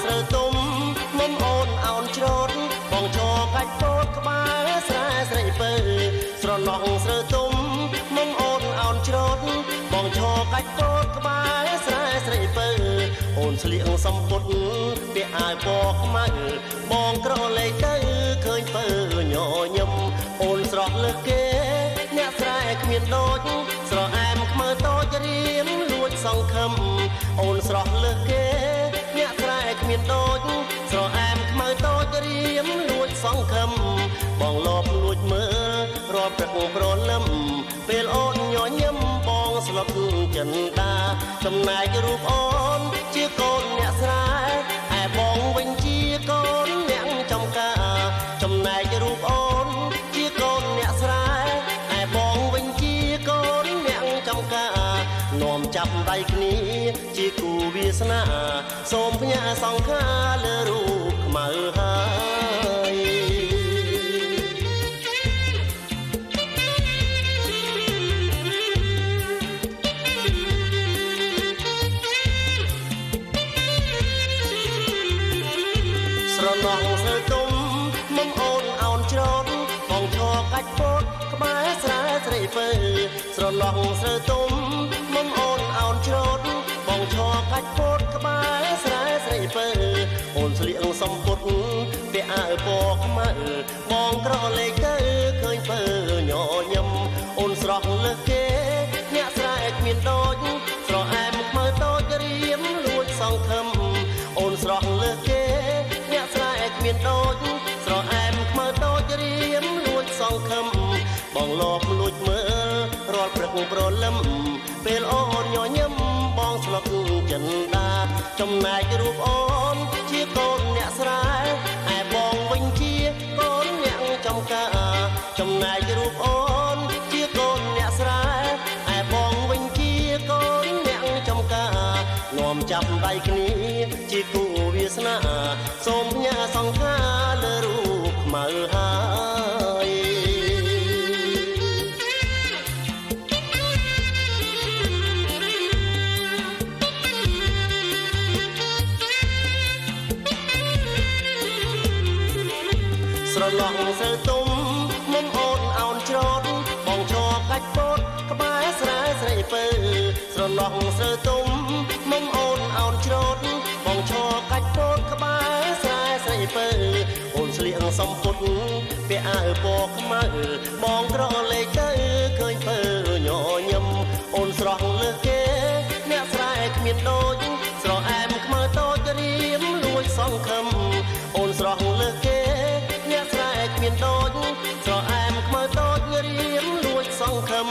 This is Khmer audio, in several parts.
ស្រូវទុំមុំអូនអោនច្រូតបងឈរកាច់ពោតក្បែរស្រែស្រីពើស្រណោះស្រូវទុំមុំអូនអោនច្រូតបងឈរកាច់ពោតក្បែរស្រែស្រីពើអូនស្លៀកសំពត់ពាក់អាវពណ៌ខ្មៅបងក្រឡេកទៅឃើញពើញញឹមអូនស្រស់លើសគេអ្នកស្រែគ្មានដូចស្រអែមខ្មើតូចរៀមលួចសង្ឃឹមអូនស្រស់លើសគេអ្នកស្រែគ្មានដូចស្រអែមខ្មើតូចរៀមលួចសង្ឃឹមបងលបលួចមើលរាល់ព្រឹកព្រលឹមពេលអូនញញឹមបងស្លុតចិនតាចំណែករូបអូនជាកូនអ្នកស្រែឯបងវិញជាកូនអ្នកចំការចំណែករូបអូនជាកូនអ្នកស្រែឯបងវិញជាកូនអ្នកចំការនាំចាប់ដៃគ្នាជាគូវាសនាសូមផ្ញើសង្ខាលើរូបខ្មៅហើយស្រណោះស្រូវទុំមុំអូនអោនច្រូតបងឈរកាច់ពោតក្បែរស្រែស្រីពើស្រណោះស្រូវទុំមុំអូនអោនច្រូតបងឈរកាច់ពោតក្បែរស្រែស្រីពើអូនស្លៀកសំពត់ពាក់អាវពណ៌ខ្មៅបងក្រឡេកទៅឃើញពើញញឹមអូនស្រស់លើសគេអ្នកស្រែគ្មានដូចស្រអែមខ្មៅតូចរៀមលួចសង្ឃឹមអូនស្រស់លើសគេអ្នកស្រែគ្មានដូចស្រអែមខ្មៅតូចរៀមលួចសង្ឃឹមបងលបលួចមើលរាល់ព្រឹកព្រលឹមពេលអូនញញឹមបងស្លុតចិនតាចំណែករូបអូនជាកូនអ្នកស្រែឯបងវិញជាកូនអ្នកចំការចំណែករូបអូនជាកូនអ្នកស្រែឯបងវិញជាកូនអ្នកចំការនាំចាប់ដៃគ្នាជាគូវាសនាសូមផ្ញើសង្ខាលើរូបខ្មៅហើយស្រឡោះស្រូវទុំមុំអូនអោនច្រូតបងឈរកាច់ពោតក្បែរស្រែស្រីពើស្រឡោះស្រូវទុំមុំអូនអោនច្រូតបងឈរកាច់ពោតក្បែរស្រែស្រីពើអូនស្លៀកសំពត់ពាក់អាវពណ៌ខ្មៅបងក្រឡេកទៅឃើញពើញញឹមអូនស្រស់លើសគេអ្នកស្រែគ្មានដូចស្រអែមខ្មៅតូចរៀមលួចសង្ឃឹមអូនស្រស់លើសគេអ្នកស្រែគ្មានដូចស្រអែមខ្មៅតូចរៀមលួចសង្ឃឹម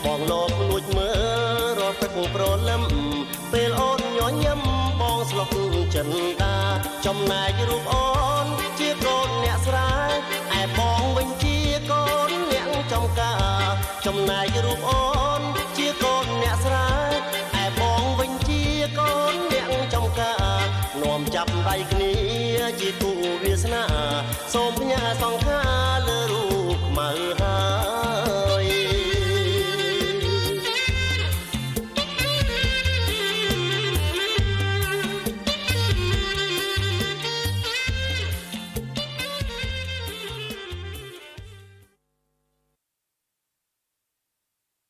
បងលបលួចមើលរាល់ព្រឹកព្រលឹមពេលអូនញញឹមបងស្លុតចិនតាចំណែករូបអូនជាកូនអ្នកស្រែឯបងវិញជាកូនអ្នកចំការចំណែករូបអូនជាកូនអ្នកស្រែឯបងវិញជាកូនអ្នកចំការនាំចាប់ដៃគ្នាជាគូវាសនាសូមផ្ញើសង្ខាលើរូបខ្មៅហើយ